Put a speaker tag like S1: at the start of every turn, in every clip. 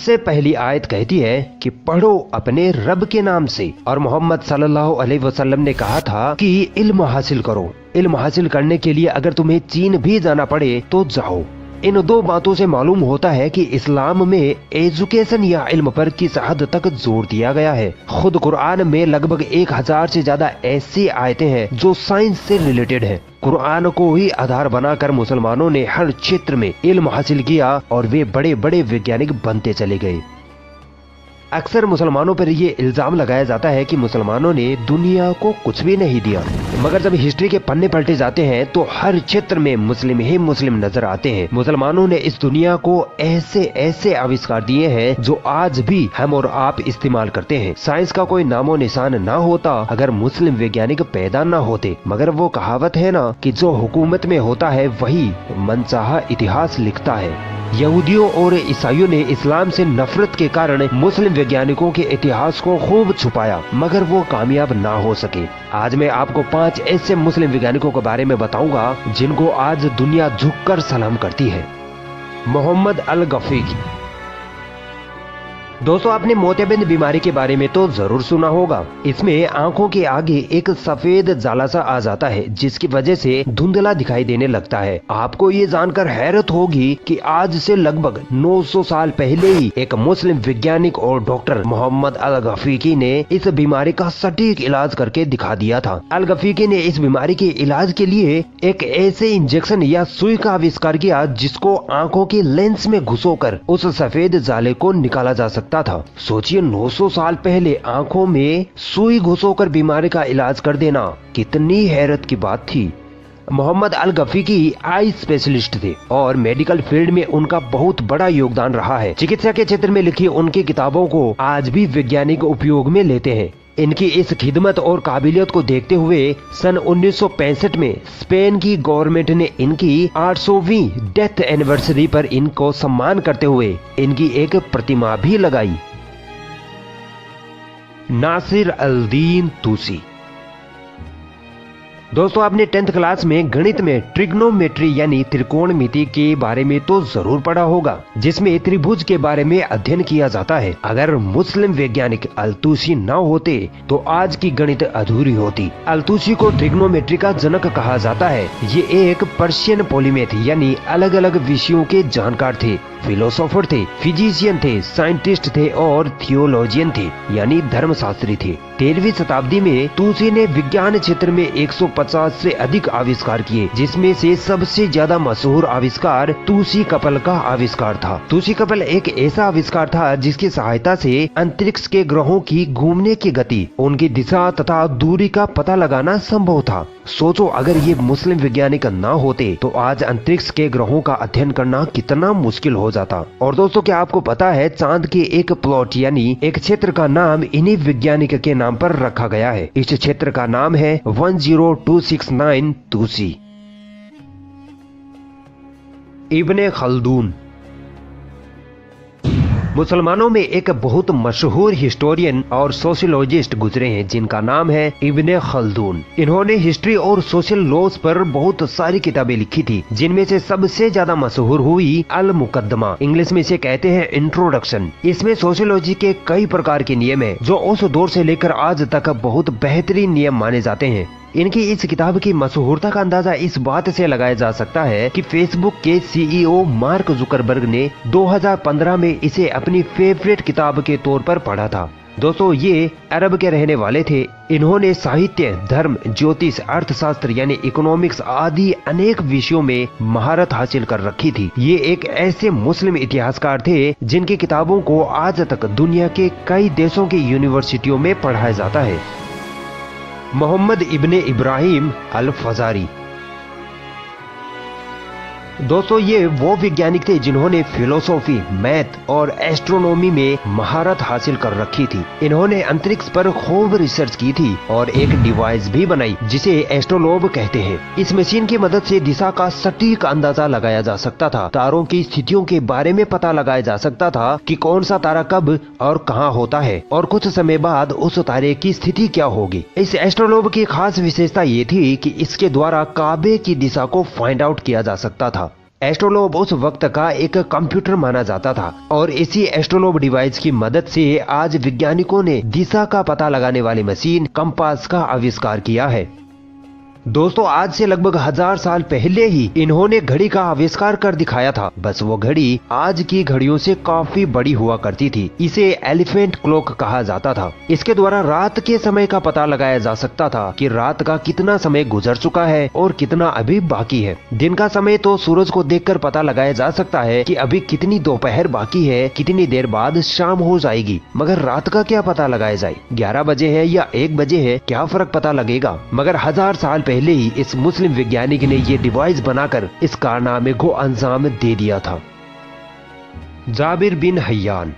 S1: सबसे पहली आयत कहती है कि पढ़ो अपने रब के नाम से, और मोहम्मद सल्लल्लाहु अलैहि वसल्लम ने कहा था कि इल्म हासिल करो। इल्म हासिल करने के लिए अगर तुम्हें चीन भी जाना पड़े तो जाओ। इन दो बातों से मालूम होता है कि इस्लाम में एजुकेशन या इल्म पर किस हद तक जोर दिया गया है। खुद कुरान में लगभग 1000 से ज्यादा ऐसी आयतें हैं जो साइंस से रिलेटेड हैं। कुरान को ही आधार बनाकर मुसलमानों ने हर क्षेत्र में इल्म हासिल किया और वे बड़े बड़े वैज्ञानिक बनते चले गए। अक्सर मुसलमानों पर ये इल्जाम लगाया जाता है कि मुसलमानों ने दुनिया को कुछ भी नहीं दिया, मगर जब हिस्ट्री के पन्ने पलटे जाते हैं तो हर क्षेत्र में मुस्लिम ही मुस्लिम नजर आते हैं। मुसलमानों ने इस दुनिया को ऐसे ऐसे आविष्कार दिए हैं जो आज भी हम और आप इस्तेमाल करते हैं। साइंस का कोई नामो निशान ना होता अगर मुस्लिम वैज्ञानिक पैदा ना होते। मगर वो कहावत है ना कि जो हुकूमत में होता है वही मनचाहा इतिहास लिखता है। यहूदियों और ईसाइयों ने इस्लाम से नफरत के कारण मुस्लिम वैज्ञानिकों के इतिहास को खूब छुपाया, मगर वो कामयाब ना हो सके। आज मैं आपको 5 ऐसे मुस्लिम वैज्ञानिकों के बारे में बताऊंगा जिनको आज दुनिया झुककर सलाम करती है। मोहम्मद अल-गफीकी। दोस्तों, आपने मोतियाबिंद बीमारी के बारे में तो जरूर सुना होगा। इसमें आंखों के आगे एक सफेद जाला सा आ जाता है जिसकी वजह से धुंधला दिखाई देने लगता है। आपको ये जानकर हैरत होगी कि आज से लगभग 900 साल पहले ही एक मुस्लिम वैज्ञानिक और डॉक्टर मोहम्मद अल-गफीकी ने इस बीमारी का सटीक इलाज करके दिखा दिया था। अल-गफीकी ने इस बीमारी के इलाज के लिए एक ऐसे इंजेक्शन या सुई का आविष्कार किया जिसको आंखों के लेंस में घुसोकर उस सफेद जाले को निकाला जा सकता था। सोचिए, 900 साल पहले आंखों में सुई घुसोकर बीमारी का इलाज कर देना कितनी हैरत की बात थी। मोहम्मद अल-गफीकी आई स्पेशलिस्ट थे और मेडिकल फील्ड में उनका बहुत बड़ा योगदान रहा है। चिकित्सा के क्षेत्र में लिखी उनकी किताबों को आज भी वैज्ञानिक उपयोग में लेते हैं। इनकी इस खिदमत और काबिलियत को देखते हुए सन 1965 में स्पेन की गवर्नमेंट ने इनकी 800वीं डेथ एनिवर्सरी पर इनको सम्मान करते हुए इनकी एक प्रतिमा भी लगाई। नासिर अल-दीन तूसी। दोस्तों, आपने 10th क्लास में गणित में ट्रिग्नोमेट्री यानी त्रिकोणमिति के बारे में तो जरूर पढ़ा होगा, जिसमें त्रिभुज के बारे में अध्ययन किया जाता है। अगर मुस्लिम वैज्ञानिक अल-तूसी न होते तो आज की गणित अधूरी होती। अल-तूसी को ट्रिग्नोमेट्री का जनक कहा जाता है। ये एक पर्शियन पॉलीमेथ यानी अलग अलग विषयों के जानकार थे, फिलोसोफर थे, फिजिशियन थे, साइंटिस्ट थे और थियोलॉजियन थे यानी धर्मशास्त्री थे। 13वीं शताब्दी में तूसी ने विज्ञान क्षेत्र में 150 से अधिक आविष्कार किए, जिसमें से सबसे ज्यादा मशहूर आविष्कार तूसी कपल का आविष्कार था। तूसी कपल एक ऐसा आविष्कार था जिसकी सहायता से अंतरिक्ष के ग्रहों की घूमने की गति, उनकी दिशा तथा दूरी का पता लगाना संभव था। सोचो, अगर ये मुस्लिम वैज्ञानिक न होते तो आज अंतरिक्ष के ग्रहों का अध्ययन करना कितना मुश्किल हो जाता। और दोस्तों, क्या आपको पता है चांद के एक प्लॉट यानी एक क्षेत्र का नाम इन्हीं वैज्ञानिक के नाम पर रखा गया है। इस क्षेत्र का नाम है 10269 तूसी। इब्ने खल्दून। मुसलमानों में एक बहुत मशहूर हिस्टोरियन और सोशियोलॉजिस्ट गुजरे हैं जिनका नाम है इब्ने खल्दून। इन्होंने हिस्ट्री और सोशल लॉज पर बहुत सारी किताबें लिखी थी, जिनमें से सबसे ज्यादा मशहूर हुई अल मुकद्दमा, इंग्लिश में इसे कहते हैं इंट्रोडक्शन। इसमें सोशियोलॉजी के कई प्रकार के नियम है जो उस दौर से लेकर आज तक बहुत बेहतरीन नियम माने जाते हैं। इनकी इस किताब की मशहूरता का अंदाजा इस बात से लगाया जा सकता है कि फेसबुक के सीईओ मार्क जुकरबर्ग ने 2015 में इसे अपनी फेवरेट किताब के तौर पर पढ़ा था। दोस्तों, ये अरब के रहने वाले थे। इन्होंने साहित्य, धर्म, ज्योतिष, अर्थशास्त्र यानी इकोनॉमिक्स आदि अनेक विषयों में महारत हासिल कर रखी थी। ये एक ऐसे मुस्लिम इतिहासकार थे जिनकी किताबों को आज तक दुनिया के कई देशों की यूनिवर्सिटियों में पढ़ाया जाता है। मोहम्मद इब्ने इब्राहिम अल-फजारी। दोस्तों, ये वो वैज्ञानिक थे जिन्होंने फिलोसॉफी, मैथ और एस्ट्रोनॉमी में महारत हासिल कर रखी थी। इन्होंने अंतरिक्ष पर खूब रिसर्च की थी और एक डिवाइस भी बनाई जिसे एस्ट्रोलोब कहते हैं। इस मशीन की मदद से दिशा का सटीक अंदाजा लगाया जा सकता था, तारों की स्थितियों के बारे में पता लगाया जा सकता था कि कौन सा तारा कब और कहाँ होता है और कुछ समय बाद उस तारे की स्थिति क्या होगी। इस एस्ट्रोलोब की खास विशेषता ये थी कि इसके द्वारा काबे की दिशा को फाइंड आउट किया जा सकता था। एस्ट्रोलोब उस वक्त का एक कंप्यूटर माना जाता था और इसी एस्ट्रोलोब डिवाइस की मदद से आज वैज्ञानिकों ने दिशा का पता लगाने वाली मशीन कंपास का आविष्कार किया है। दोस्तों, आज से लगभग 1000 साल पहले ही इन्होंने घड़ी का आविष्कार कर दिखाया था। बस वो घड़ी आज की घड़ियों से काफी बड़ी हुआ करती थी। इसे एलिफेंट क्लॉक कहा जाता था। इसके द्वारा रात के समय का पता लगाया जा सकता था कि रात का कितना समय गुजर चुका है और कितना अभी बाकी है। दिन का समय तो सूरज को देखकर पता लगाया जा सकता है कि अभी कितनी दोपहर बाकी है, कितनी देर बाद शाम हो जाएगी। मगर रात का क्या पता लगाया जाए? 11 बजे है या 1 बजे है, क्या फर्क पता लगेगा? मगर 1000 साल पहले ही इस मुस्लिम वैज्ञानिक ने ये डिवाइस बनाकर इस कारनामे को अंजाम दे दिया था। जाबिर बिन हय्यान।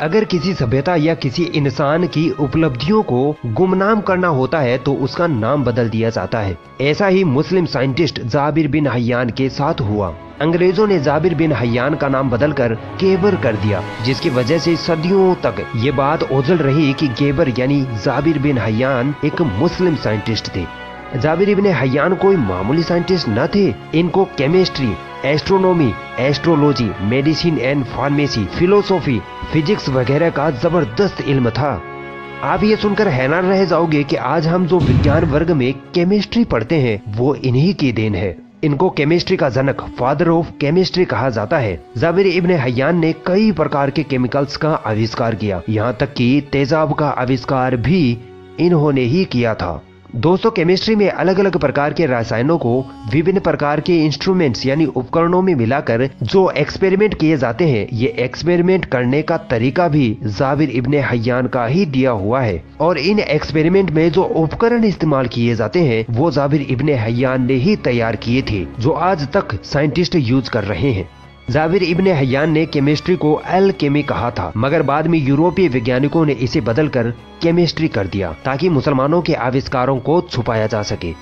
S1: अगर किसी सभ्यता या किसी इंसान की उपलब्धियों को गुमनाम करना होता है तो उसका नाम बदल दिया जाता है। ऐसा ही मुस्लिम साइंटिस्ट जाबिर बिन हय्यान के साथ हुआ। अंग्रेजों ने जाबिर बिन हय्यान का नाम बदलकर गेबर कर दिया, जिसकी वजह से सदियों तक ये बात ओझल रही कि गेबर यानी जाबिर बिन हय्यान एक मुस्लिम साइंटिस्ट थे। जाबिर इब्ने हय्यान कोई मामूली साइंटिस्ट न थे। इनको chemistry, astronomy, astrology, medicine and pharmacy, philosophy, physics वगैरह का जबरदस्त इल्म था। आप ये सुनकर हैरान रह जाओगे कि आज हम जो विज्ञान वर्ग में केमिस्ट्री पढ़ते हैं वो इन्हीं की देन है। इनको केमिस्ट्री का जनक, फादर ऑफ केमिस्ट्री कहा जाता है। जाबिर इब्ने हय्यान ने कई प्रकार के केमिकल्स का आविष्कार किया, यहाँ तक कि तेजाब का आविष्कार भी इन्होंने ही किया था। दोस्तों, केमिस्ट्री में अलग अलग प्रकार के रसायनों को विभिन्न प्रकार के इंस्ट्रूमेंट्स यानी उपकरणों में मिलाकर जो एक्सपेरिमेंट किए जाते हैं, ये एक्सपेरिमेंट करने का तरीका भी जाबिर इब्ने हय्यान का ही दिया हुआ है। और इन एक्सपेरिमेंट में जो उपकरण इस्तेमाल किए जाते हैं वो जाबिर इब्ने हय्यान ने ही तैयार किए थे, जो आज तक साइंटिस्ट यूज कर रहे हैं। जाबिर इब्ने हय्यान ने केमिस्ट्री को एल्केमी कहा था, मगर बाद में यूरोपीय वैज्ञानिकों ने इसे बदलकर केमिस्ट्री कर दिया ताकि मुसलमानों के आविष्कारों को छुपाया जा सके।